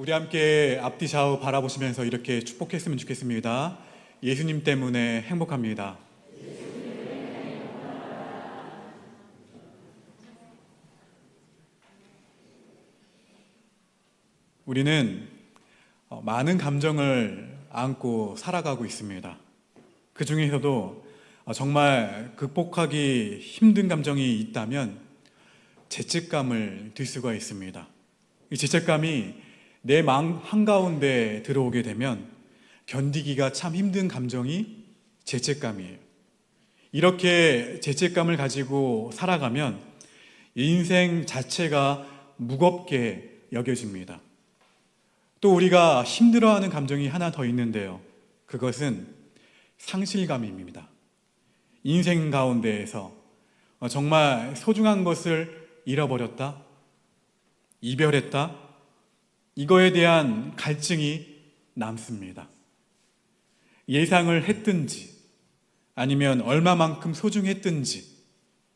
우리 함께 앞뒤 좌우 바라보시면서 이렇게 축복했으면 좋겠습니다. 예수님 때문에 행복합니다. 우리는 많은 감정을 안고 살아가고 있습니다. 그 중에서도 정말 극복하기 힘든 감정이 있다면 죄책감을 들 수가 있습니다. 이 죄책감이 내 마음 한가운데 들어오게 되면 견디기가 참 힘든 감정이 죄책감이에요. 이렇게 죄책감을 가지고 살아가면 인생 자체가 무겁게 여겨집니다. 또 우리가 힘들어하는 감정이 하나 더 있는데요. 그것은 상실감입니다. 인생 가운데에서 정말 소중한 것을 잃어버렸다, 이별했다, 이거에 대한 갈증이 남습니다. 예상을 했든지, 아니면 얼마만큼 소중했든지,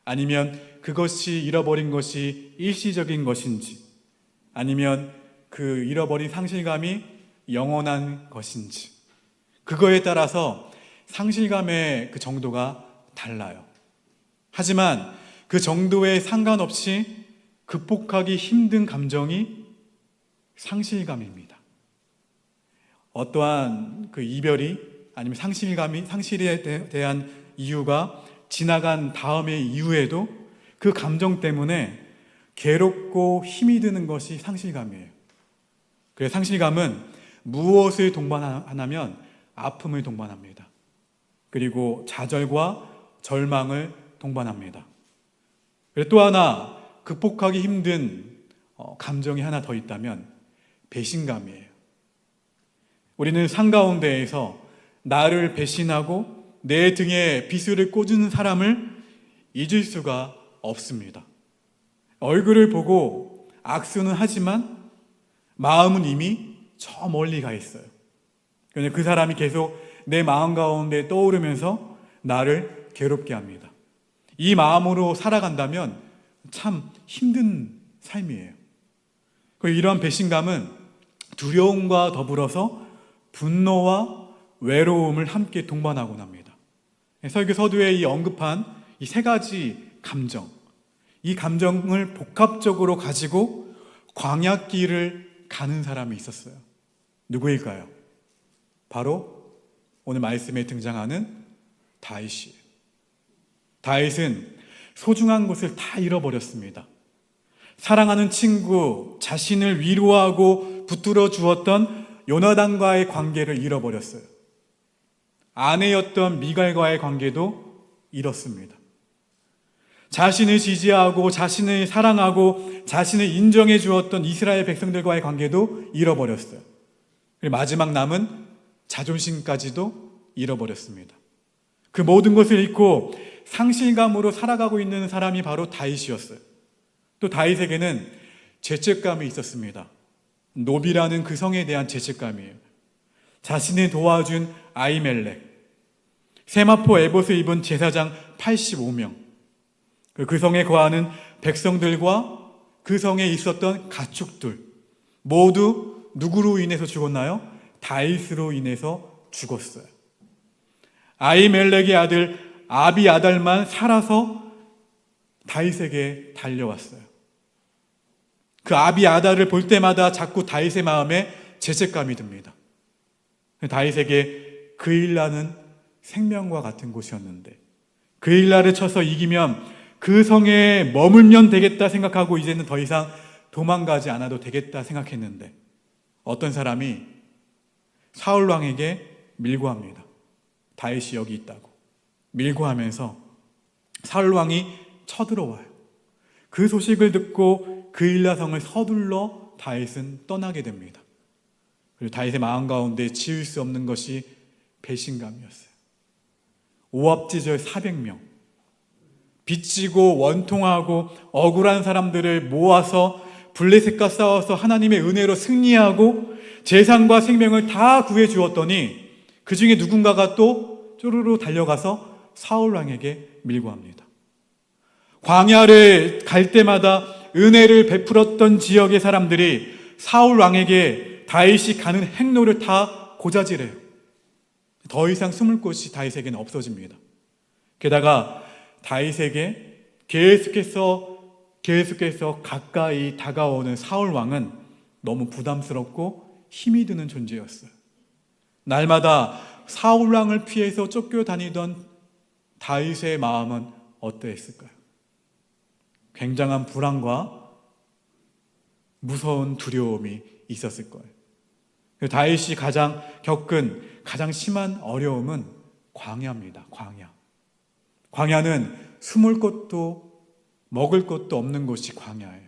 아니면 그것이 잃어버린 것이 일시적인 것인지, 아니면 그 잃어버린 상실감이 영원한 것인지, 그거에 따라서 상실감의 그 정도가 달라요. 하지만 그 정도에 상관없이 극복하기 힘든 감정이 상실감입니다. 어떠한 그 이별이 아니면 상실에 대한 이유가 지나간 다음의 이후에도 그 감정 때문에 괴롭고 힘이 드는 것이 상실감이에요. 그래서 상실감은 무엇을 동반하냐면 아픔을 동반합니다. 그리고 좌절과 절망을 동반합니다. 그리고 또 하나 극복하기 힘든 감정이 하나 더 있다면 배신감이에요. 우리는 삶 가운데에서 나를 배신하고 내 등에 비수를 꽂은 사람을 잊을 수가 없습니다. 얼굴을 보고 악수는 하지만 마음은 이미 저 멀리 가 있어요. 그런데 그 사람이 계속 내 마음 가운데 떠오르면서 나를 괴롭게 합니다. 이 마음으로 살아간다면 참 힘든 삶이에요. 이러한 배신감은 두려움과 더불어서 분노와 외로움을 함께 동반하곤 합니다. 설교 서두에 언급한 이 세 가지 감정, 이 감정을 복합적으로 가지고 광야길을 가는 사람이 있었어요. 누구일까요? 바로 오늘 말씀에 등장하는 다윗이에요. 다윗은 소중한 것을 다 잃어버렸습니다. 사랑하는 친구, 자신을 위로하고 붙들어 주었던 요나단과의 관계를 잃어버렸어요. 아내였던 미갈과의 관계도 잃었습니다. 자신을 지지하고 자신을 사랑하고 자신을 인정해 주었던 이스라엘 백성들과의 관계도 잃어버렸어요. 그리고 마지막 남은 자존심까지도 잃어버렸습니다. 그 모든 것을 잃고 상실감으로 살아가고 있는 사람이 바로 다윗이었어요. 또 다윗에게는 죄책감이 있었습니다. 노비라는 그 성에 대한 죄책감이에요. 자신을 도와준 아히멜렉, 세마포 에봇을 입은 제사장 85명, 그 성에 거하는 백성들과 그 성에 있었던 가축들 모두 누구로 인해서 죽었나요? 다윗으로 인해서 죽었어요. 아히멜렉의 아들 아비아달만 살아서 다윗에게 달려왔어요. 그 아비아달을 볼 때마다 자꾸 다윗의 마음에 죄책감이 듭니다. 다윗에게 그일라는 생명과 같은 곳이었는데 그일라를 쳐서 이기면 그 성에 머물면 되겠다 생각하고 이제는 더 이상 도망가지 않아도 되겠다 생각했는데 어떤 사람이 사울 왕에게 밀고 합니다. 다윗이 여기 있다고 밀고 하면서 사울 왕이 쳐들어와요. 그 소식을 듣고 그일라 성을 서둘러 다윗은 떠나게 됩니다. 그리고 다윗의 마음 가운데 지울 수 없는 것이 배신감이었어요. 오합지졸 400명, 빚지고 원통하고 억울한 사람들을 모아서 블레셋과 싸워서 하나님의 은혜로 승리하고 재산과 생명을 다 구해 주었더니 그 중에 누군가가 또 쪼르르 달려가서 사울 왕에게 밀고 합니다. 광야를 갈 때마다 은혜를 베풀었던 지역의 사람들이 사울 왕에게 다윗이 가는 행로를 다 고자질해요. 더 이상 숨을 곳이 다윗에게는 없어집니다. 게다가 다윗에게 계속해서 가까이 다가오는 사울 왕은 너무 부담스럽고 힘이 드는 존재였어요. 날마다 사울 왕을 피해서 쫓겨다니던 다윗의 마음은 어떠했을까요? 굉장한 불안과 무서운 두려움이 있었을 거예요. 다윗이 겪은 가장 심한 어려움은 광야입니다. 광야는 숨을 곳도 먹을 것도 없는 곳이 광야예요.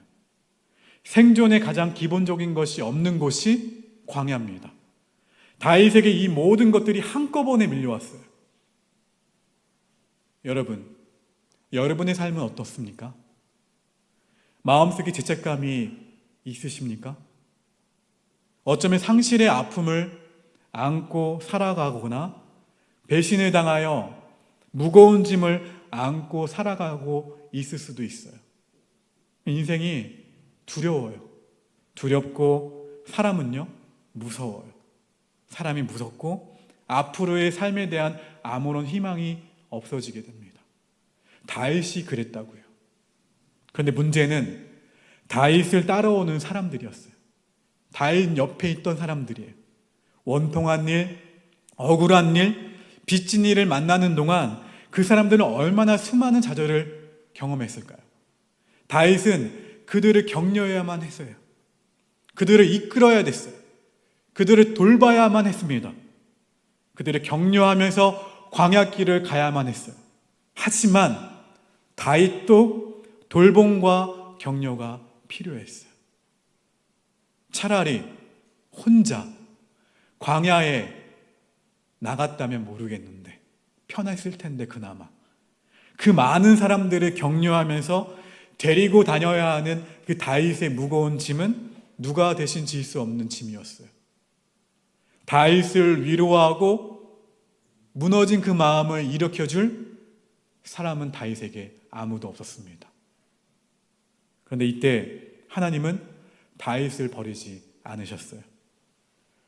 생존의 가장 기본적인 것이 없는 곳이 광야입니다. 다윗에게 이 모든 것들이 한꺼번에 밀려왔어요. 여러분의 삶은 어떻습니까? 마음속에 죄책감이 있으십니까? 어쩌면 상실의 아픔을 안고 살아가거나 배신을 당하여 무거운 짐을 안고 살아가고 있을 수도 있어요. 인생이 두려워요. 두렵고 사람은요, 무서워요. 사람이 무섭고 앞으로의 삶에 대한 아무런 희망이 없어지게 됩니다. 다윗이 그랬다고요. 그런데 문제는 다윗을 따라오는 사람들이었어요. 다윗 옆에 있던 사람들이에요. 원통한 일, 억울한 일, 빚진 일을 만나는 동안 그 사람들은 얼마나 수많은 좌절을 경험했을까요? 다윗은 그들을 격려해야만 했어요. 그들을 이끌어야 됐어요. 그들을 돌봐야만 했습니다. 그들을 격려하면서 광야길을 가야만 했어요. 하지만 다윗도 돌봄과 격려가 필요했어요. 차라리 혼자 광야에 나갔다면 모르겠는데 편했을 텐데 그나마 그 많은 사람들을 격려하면서 데리고 다녀야 하는 그 다윗의 무거운 짐은 누가 대신 질 수 없는 짐이었어요. 다윗을 위로하고 무너진 그 마음을 일으켜줄 사람은 다윗에게 아무도 없었습니다. 그런데 이때 하나님은 다윗을 버리지 않으셨어요.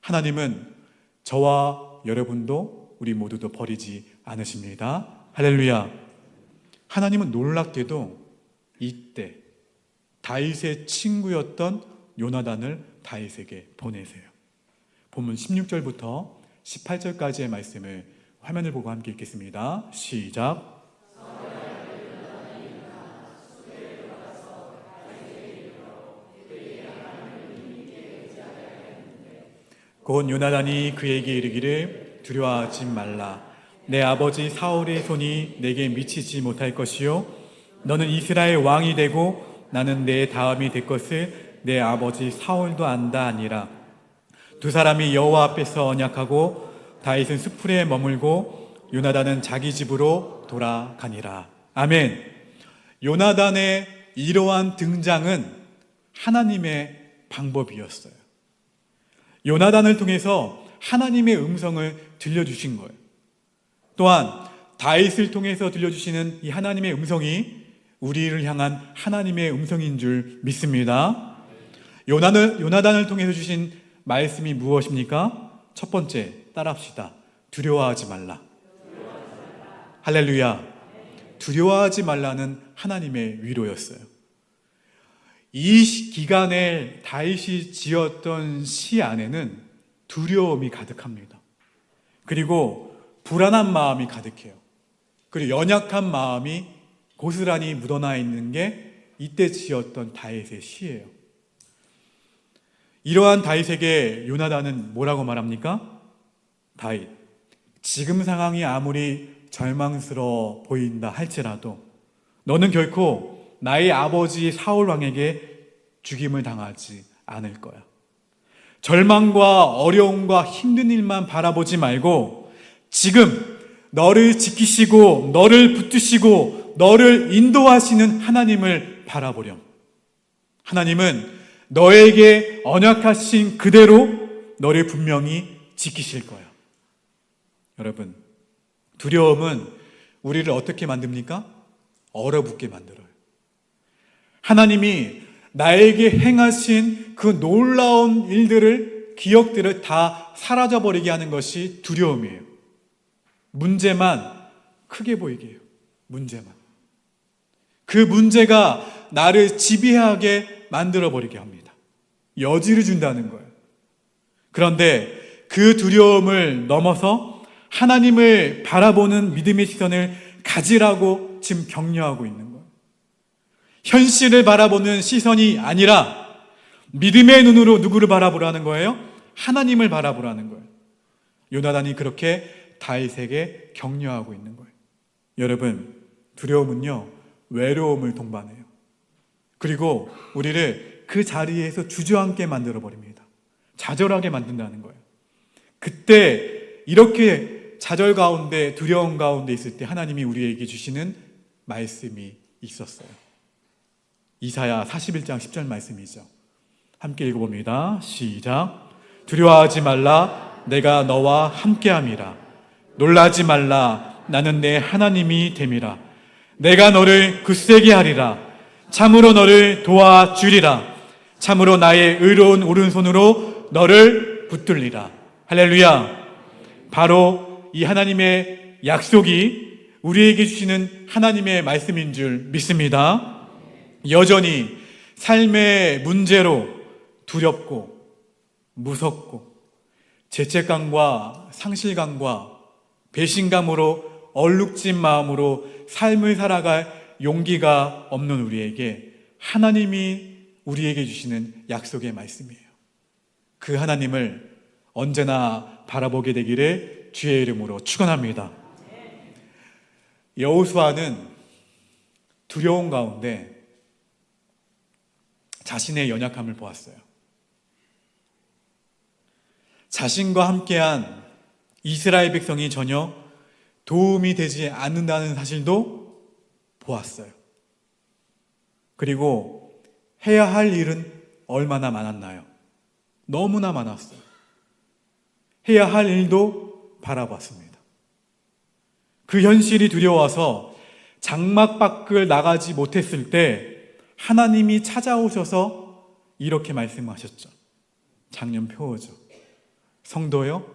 하나님은 저와 여러분도 우리 모두도 버리지 않으십니다. 할렐루야. 하나님은 놀랍게도 이때 다윗의 친구였던 요나단을 다윗에게 보내세요. 본문 16절부터 18절까지의 말씀을 화면을 보고 함께 읽겠습니다. 시작. 곧 요나단이 그에게 이르기를 두려워하지 말라. 내 아버지 사울의 손이 내게 미치지 못할 것이요 너는 이스라엘 왕이 되고 나는 내 다음이 될 것을 내 아버지 사울도 안다 하니라. 두 사람이 여호와 앞에서 언약하고 다윗은 수풀에 머물고 요나단은 자기 집으로 돌아가니라. 아멘. 요나단의 이러한 등장은 하나님의 방법이었어요. 요나단을 통해서 하나님의 음성을 들려주신 거예요. 또한 다윗을 통해서 들려주시는 이 하나님의 음성이 우리를 향한 하나님의 음성인 줄 믿습니다. 요나단을 통해서 주신 말씀이 무엇입니까? 첫 번째, 따라합시다. 두려워하지 말라. 할렐루야. 두려워하지 말라는 하나님의 위로였어요. 이 기간에 다윗이 지었던 시 안에는 두려움이 가득합니다. 그리고 불안한 마음이 가득해요. 그리고 연약한 마음이 고스란히 묻어나 있는 게 이때 지었던 다윗의 시예요. 이러한 다윗에게 요나단은 뭐라고 말합니까? 다윗, 지금 상황이 아무리 절망스러워 보인다 할지라도 너는 결코 나의 아버지 사울 왕에게 죽임을 당하지 않을 거야. 절망과 어려움과 힘든 일만 바라보지 말고 지금 너를 지키시고 너를 붙드시고 너를 인도하시는 하나님을 바라보렴. 하나님은 너에게 언약하신 그대로 너를 분명히 지키실 거야. 여러분, 두려움은 우리를 어떻게 만듭니까? 얼어붙게 만들어요. 하나님이 나에게 행하신 그 놀라운 일들을 기억들을 다 사라져버리게 하는 것이 두려움이에요. 문제만 크게 보이게 해요. 문제만. 그 문제가 나를 지배하게 만들어버리게 합니다. 여지를 준다는 거예요. 그런데 그 두려움을 넘어서 하나님을 바라보는 믿음의 시선을 가지라고 지금 격려하고 있는 거예요. 현실을 바라보는 시선이 아니라 믿음의 눈으로 누구를 바라보라는 거예요? 하나님을 바라보라는 거예요. 요나단이 그렇게 다윗에게 격려하고 있는 거예요. 여러분, 두려움은요, 외로움을 동반해요. 그리고 우리를 그 자리에서 주저앉게 만들어버립니다. 좌절하게 만든다는 거예요. 그때 이렇게 좌절 가운데, 두려움 가운데 있을 때 하나님이 우리에게 주시는 말씀이 있었어요. 이사야 41장 10절 말씀이죠. 함께 읽어봅니다. 시작. 두려워하지 말라. 내가 너와 함께함이라. 놀라지 말라. 나는 내 하나님이 됨이라. 내가 너를 굳세게 하리라. 참으로 너를 도와주리라. 참으로 나의 의로운 오른손으로 너를 붙들리라. 할렐루야. 바로 이 하나님의 약속이 우리에게 주시는 하나님의 말씀인 줄 믿습니다. 여전히 삶의 문제로 두렵고 무섭고 죄책감과 상실감과 배신감으로 얼룩진 마음으로 삶을 살아갈 용기가 없는 우리에게 하나님이 우리에게 주시는 약속의 말씀이에요. 그 하나님을 언제나 바라보게 되기를 주의 이름으로 축원합니다. 여호수아는 두려움 가운데 자신의 연약함을 보았어요. 자신과 함께한 이스라엘 백성이 전혀 도움이 되지 않는다는 사실도 보았어요. 그리고 해야 할 일은 얼마나 많았나요? 너무나 많았어요. 해야 할 일도 바라봤습니다. 그 현실이 두려워서 장막 밖을 나가지 못했을 때 하나님이 찾아오셔서 이렇게 말씀하셨죠. 작년 표어죠. 성도여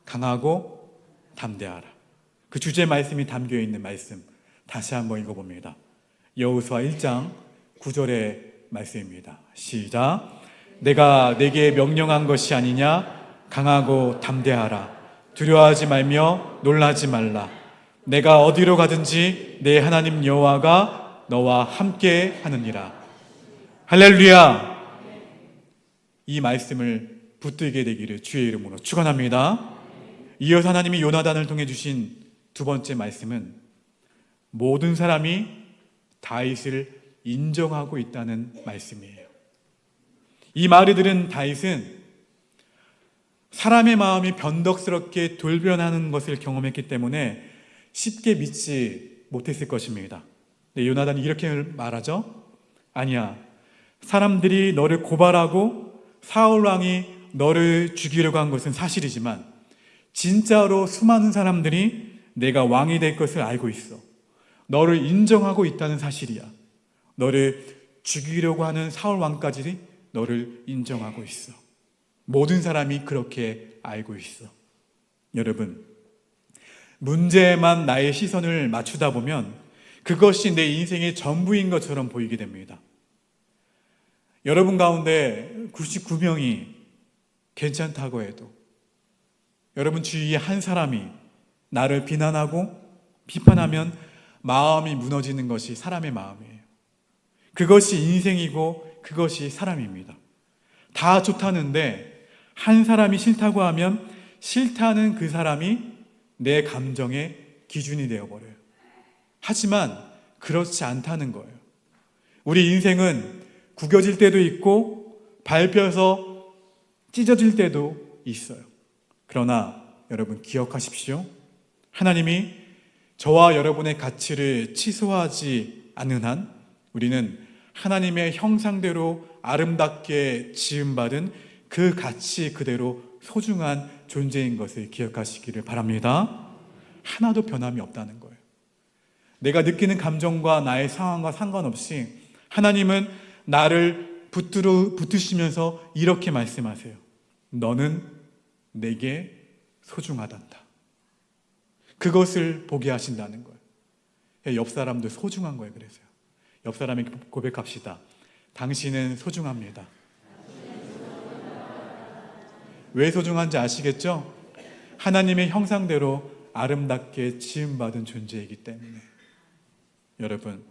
강하고 담대하라. 그 주제 말씀이 담겨있는 말씀 다시 한번 읽어봅니다. 여호수아 1장 9절의 말씀입니다. 시작. 내가 내게 명령한 것이 아니냐. 강하고 담대하라. 두려워하지 말며 놀라지 말라. 내가 어디로 가든지 내 하나님 여호와가 너와 함께 하느니라. 할렐루야. 이 말씀을 붙들게 되기를 주의 이름으로 축원합니다. 이어서 하나님이 요나단을 통해 주신 두 번째 말씀은 모든 사람이 다윗을 인정하고 있다는 말씀이에요. 이 말을 들은 다윗은 사람의 마음이 변덕스럽게 돌변하는 것을 경험했기 때문에 쉽게 믿지 못했을 것입니다. 네, 요나단이 이렇게 말하죠. 아니야. 사람들이 너를 고발하고 사울 왕이 너를 죽이려고 한 것은 사실이지만 진짜로 수많은 사람들이 내가 왕이 될 것을 알고 있어. 너를 인정하고 있다는 사실이야. 너를 죽이려고 하는 사울 왕까지 너를 인정하고 있어. 모든 사람이 그렇게 알고 있어. 여러분, 문제에만 나의 시선을 맞추다 보면 그것이 내 인생의 전부인 것처럼 보이게 됩니다. 여러분 가운데 99명이 괜찮다고 해도 여러분 주위에 한 사람이 나를 비난하고 비판하면 마음이 무너지는 것이 사람의 마음이에요. 그것이 인생이고 그것이 사람입니다. 다 좋다는데 한 사람이 싫다고 하면 싫다는 그 사람이 내 감정의 기준이 되어버려요. 하지만 그렇지 않다는 거예요. 우리 인생은 구겨질 때도 있고 밟혀서 찢어질 때도 있어요. 그러나 여러분 기억하십시오. 하나님이 저와 여러분의 가치를 취소하지 않는 한 우리는 하나님의 형상대로 아름답게 지음받은 그 가치 그대로 소중한 존재인 것을 기억하시기를 바랍니다. 하나도 변함이 없다는 거예요. 내가 느끼는 감정과 나의 상황과 상관없이 하나님은 나를 붙드시면서 이렇게 말씀하세요. 너는 내게 소중하단다. 그것을 보게 하신다는 거예요. 옆 사람도 소중한 거예요. 그래서요. 옆 사람에게 고백합시다. 당신은 소중합니다. 왜 소중한지 아시겠죠? 하나님의 형상대로 아름답게 지음받은 존재이기 때문에. 여러분,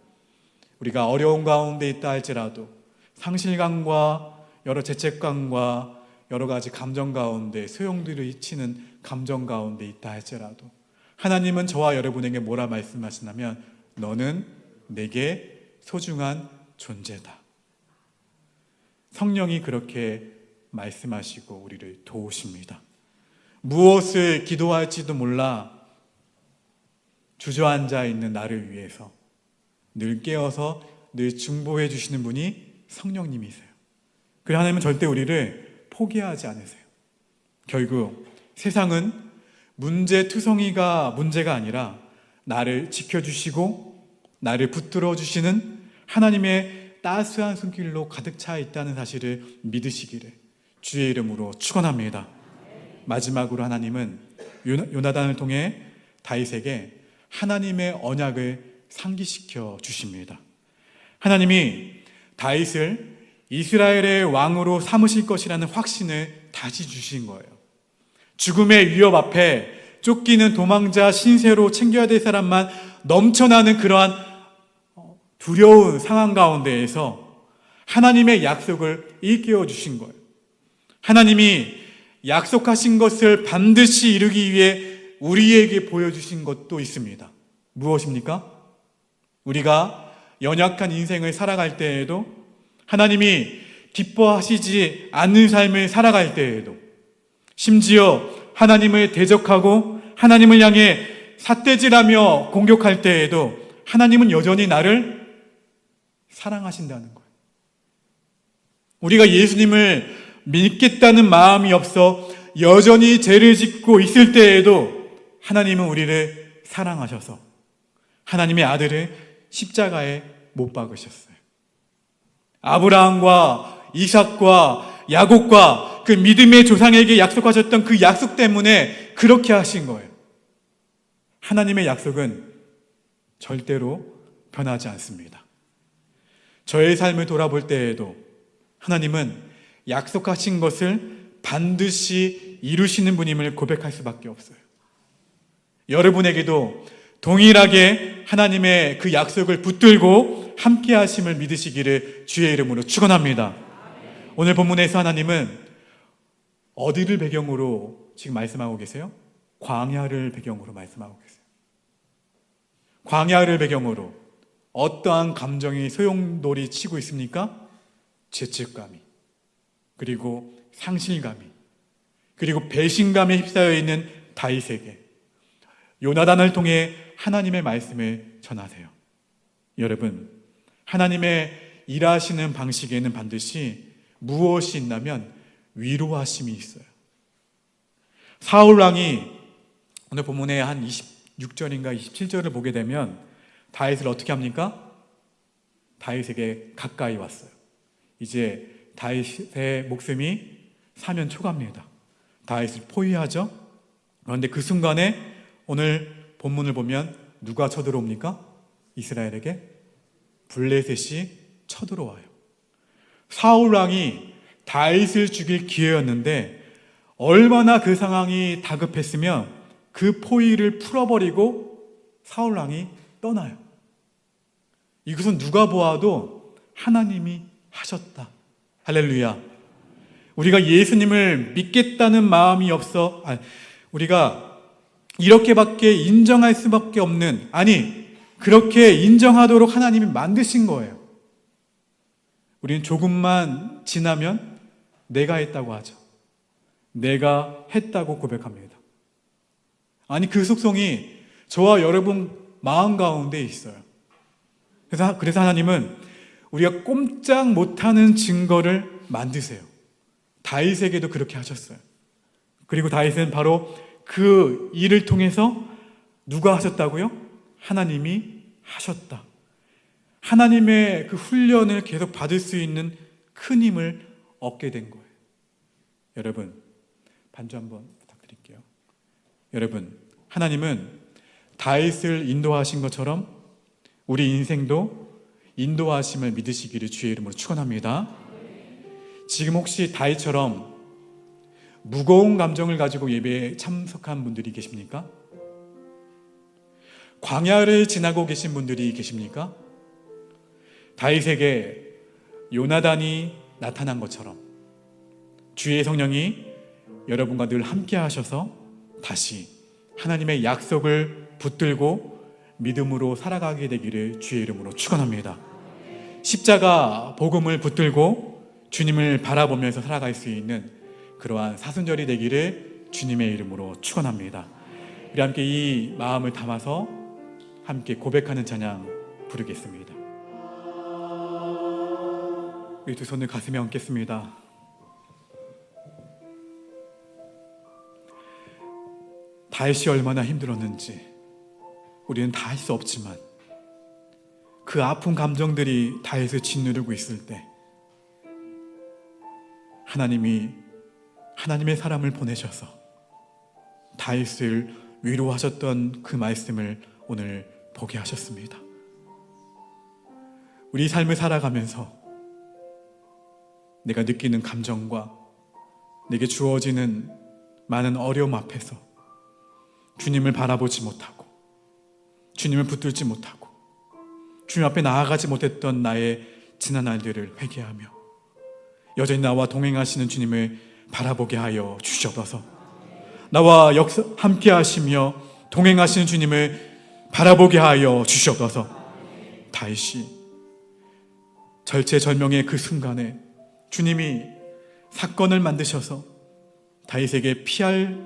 우리가 어려운 가운데 있다 할지라도 상실감과 여러 죄책감과 여러 가지 감정 가운데 소용돌이를 잊히는 감정 가운데 있다 할지라도 하나님은 저와 여러분에게 뭐라 말씀하시냐면 너는 내게 소중한 존재다. 성령이 그렇게 말씀하시고 우리를 도우십니다. 무엇을 기도할지도 몰라 주저앉아 있는 나를 위해서 늘 깨어서 늘 중보해 주시는 분이 성령님이세요. 그래 하나님은 절대 우리를 포기하지 않으세요. 결국 세상은 문제투성이가 문제가 아니라 나를 지켜주시고 나를 붙들어 주시는 하나님의 따스한 손길로 가득 차 있다는 사실을 믿으시기를 주의 이름으로 축원합니다. 마지막으로 하나님은 요나단을 통해 다윗에게 하나님의 언약을 상기시켜 주십니다. 하나님이 다윗을 이스라엘의 왕으로 삼으실 것이라는 확신을 다시 주신 거예요. 죽음의 위협 앞에 쫓기는 도망자 신세로 챙겨야 될 사람만 넘쳐나는 그러한 두려운 상황 가운데에서 하나님의 약속을 일깨워 주신 거예요. 하나님이 약속하신 것을 반드시 이루기 위해 우리에게 보여주신 것도 있습니다. 무엇입니까? 우리가 연약한 인생을 살아갈 때에도 하나님이 기뻐하시지 않는 삶을 살아갈 때에도 심지어 하나님을 대적하고 하나님을 향해 삿대질하며 공격할 때에도 하나님은 여전히 나를 사랑하신다는 거예요. 우리가 예수님을 믿겠다는 마음이 없어 여전히 죄를 짓고 있을 때에도 하나님은 우리를 사랑하셔서 하나님의 아들을 십자가에 못 박으셨어요. 아브라함과 이삭과 야곱과 그 믿음의 조상에게 약속하셨던 그 약속 때문에 그렇게 하신 거예요. 하나님의 약속은 절대로 변하지 않습니다. 저의 삶을 돌아볼 때에도 하나님은 약속하신 것을 반드시 이루시는 분임을 고백할 수밖에 없어요. 여러분에게도 동일하게 하나님의 그 약속을 붙들고 함께 하심을 믿으시기를 주의 이름으로 축원합니다. 오늘 본문에서 하나님은 어디를 배경으로 지금 말씀하고 계세요? 광야를 배경으로 말씀하고 계세요. 광야를 배경으로 어떠한 감정이 소용돌이 치고 있습니까? 죄책감이, 그리고 상실감이, 그리고 배신감에 휩싸여 있는 다윗에게 요나단을 통해 하나님의 말씀을 전하세요. 여러분, 하나님의 일하시는 방식에는 반드시 무엇이 있냐면 위로하심이 있어요. 사울 왕이 오늘 본문에 한 26절인가 27절을 보게 되면 다윗을 어떻게 합니까? 다윗에게 가까이 왔어요. 이제 다윗의 목숨이 사면 초갑니다. 다윗을 포위하죠. 그런데 그 순간에 오늘 본문을 보면 누가 쳐들어옵니까? 이스라엘에게 블레셋이 쳐들어와요. 사울 왕이 다윗을 죽일 기회였는데 얼마나 그 상황이 다급했으면 그 포위를 풀어버리고 사울 왕이 떠나요. 이것은 누가 보아도 하나님이 하셨다. 할렐루야. 우리가 예수님을 믿겠다는 마음이 없어 우리가 이렇게밖에 인정할 수밖에 없는, 아니 그렇게 인정하도록 하나님이 만드신 거예요. 우리는 조금만 지나면 내가 했다고 하죠. 내가 했다고 고백합니다. 아니 그 속성이 저와 여러분 마음 가운데 있어요. 그래서 하나님은 우리가 꼼짝 못하는 증거를 만드세요. 다윗에게도 그렇게 하셨어요. 그리고 다윗은 바로 그 일을 통해서 누가 하셨다고요? 하나님이 하셨다. 하나님의 그 훈련을 계속 받을 수 있는 큰 힘을 얻게 된 거예요. 여러분, 반주 한번 부탁드릴게요. 여러분, 하나님은 다윗을 인도하신 것처럼 우리 인생도 인도하심을 믿으시기를 주의 이름으로 축원합니다. 지금 혹시 다윗처럼 무거운 감정을 가지고 예배에 참석한 분들이 계십니까? 광야를 지나고 계신 분들이 계십니까? 다윗에게 요나단이 나타난 것처럼 주의 성령이 여러분과 늘 함께 하셔서 다시 하나님의 약속을 붙들고 믿음으로 살아가게 되기를 주의 이름으로 축원합니다. 십자가 복음을 붙들고 주님을 바라보면서 살아갈 수 있는 그러한 사순절이 되기를 주님의 이름으로 축원합니다. 우리 함께 이 마음을 담아서 함께 고백하는 찬양 부르겠습니다. 우리 두 손을 가슴에 얹겠습니다. 다윗이 얼마나 힘들었는지 우리는 다 할 수 없지만 그 아픈 감정들이 다윗을 짓누르고 있을 때 하나님이 하나님의 사람을 보내셔서 다윗을 위로하셨던 그 말씀을 오늘 보게 하셨습니다. 우리 삶을 살아가면서 내가 느끼는 감정과 내게 주어지는 많은 어려움 앞에서 주님을 바라보지 못하고 주님을 붙들지 못하고 주님 앞에 나아가지 못했던 나의 지난 날들을 회개하며 여전히 나와 동행하시는 주님을 바라보게 하여 주시옵소서. 나와 함께 하시며 동행하시는 주님을 바라보게 하여 주시옵소서. 다윗이 절체절명의 그 순간에 주님이 사건을 만드셔서 다윗에게 피할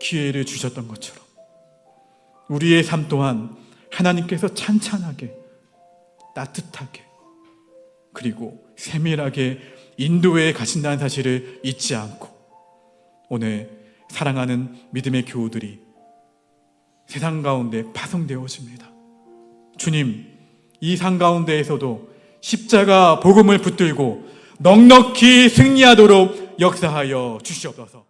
기회를 주셨던 것처럼 우리의 삶 또한 하나님께서 찬찬하게 따뜻하게 그리고 세밀하게 인도해 가신다는 사실을 잊지 않고 오늘 사랑하는 믿음의 교우들이 세상 가운데 파송되어집니다. 주님, 이 상 가운데에서도 십자가 복음을 붙들고 넉넉히 승리하도록 역사하여 주시옵소서.